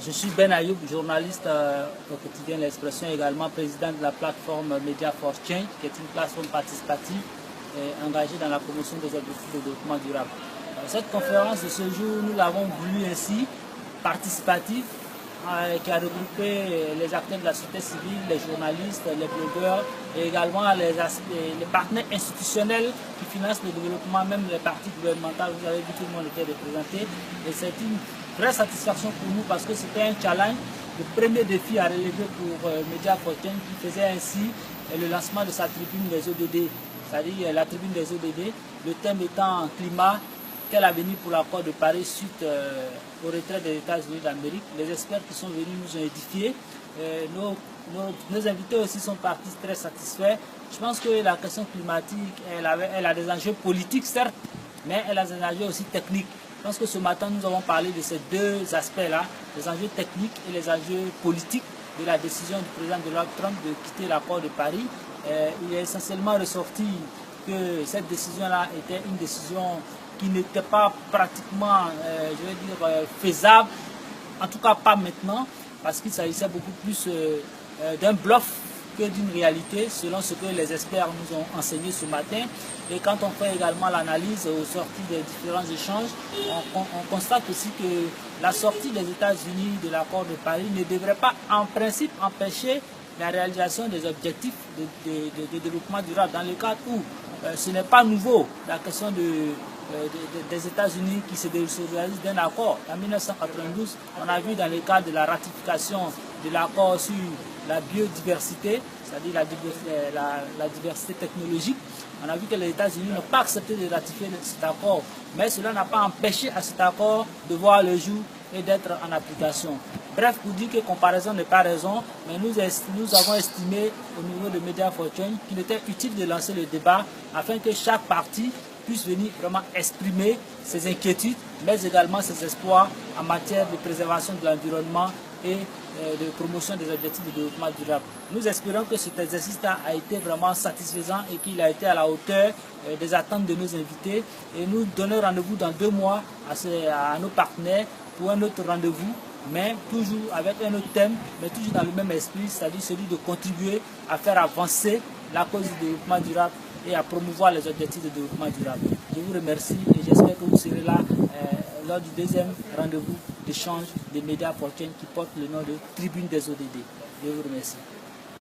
Je suis Ben Ayoub, journaliste au quotidien L'Expression, également président de la plateforme Media for Change, qui est une plateforme participative engagée dans la promotion des objectifs de développement durable. Cette conférence de ce jour, nous l'avons voulu ainsi participative, qui a regroupé les acteurs de la société civile, les journalistes, les blogueurs et également les partenaires institutionnels qui financent le développement, même les partis gouvernementaux. Vous avez vu, tout le monde était représenté et c'est une vraie satisfaction pour nous parce que c'était un challenge, le premier défi à relever pour Media for Change, qui faisait ainsi le lancement de sa tribune des ODD, c'est-à-dire la tribune des ODD, le thème étant climat. Quel avenir pour l'accord de Paris suite au retrait des États-Unis d'Amérique. Les experts qui sont venus nous ont édifiés. Nos invités aussi sont partis très satisfaits. Je pense que la question climatique, elle a des enjeux politiques, certes, mais elle a des enjeux aussi techniques. Je pense que ce matin, nous avons parlé de ces deux aspects-là, les enjeux techniques et les enjeux politiques de la décision du président Donald Trump de quitter l'accord de Paris. Il est essentiellement ressorti que cette décision-là était une décision qui n'était pas pratiquement, faisable, en tout cas pas maintenant, parce qu'il s'agissait beaucoup plus d'un bluff que d'une réalité, selon ce que les experts nous ont enseigné ce matin. Et quand on fait également l'analyse aux sorties des différents échanges, on constate aussi que la sortie des États-Unis de l'accord de Paris ne devrait pas en principe empêcher la réalisation des objectifs de développement durable, dans le cadre où ce n'est pas nouveau, la question des États-Unis qui se désolidarisent d'un accord. En 1992, on a vu dans le cadre de la ratification de l'accord sur la biodiversité, c'est-à-dire la diversité technologique, on a vu que les États-Unis n'ont pas accepté de ratifier cet accord, mais cela n'a pas empêché à cet accord de voir le jour et d'être en application. Bref, pour dire que comparaison n'est pas raison, mais nous avons estimé au niveau de Media for Change qu'il était utile de lancer le débat afin que chaque parti puisse venir vraiment exprimer ses inquiétudes, mais également ses espoirs en matière de préservation de l'environnement et de promotion des objectifs de développement durable. Nous espérons que cet exercice-là a été vraiment satisfaisant et qu'il a été à la hauteur des attentes de nos invités. Et nous donnons rendez-vous dans 2 mois à nos partenaires pour un autre rendez-vous, mais toujours avec un autre thème, mais toujours dans le même esprit, c'est-à-dire celui de contribuer à faire avancer la cause du développement durable et à promouvoir les objectifs de développement durable. Je vous remercie et j'espère que vous serez là lors du 2e rendez-vous d'échange des Media for Change qui porte le nom de Tribune des ODD. Je vous remercie.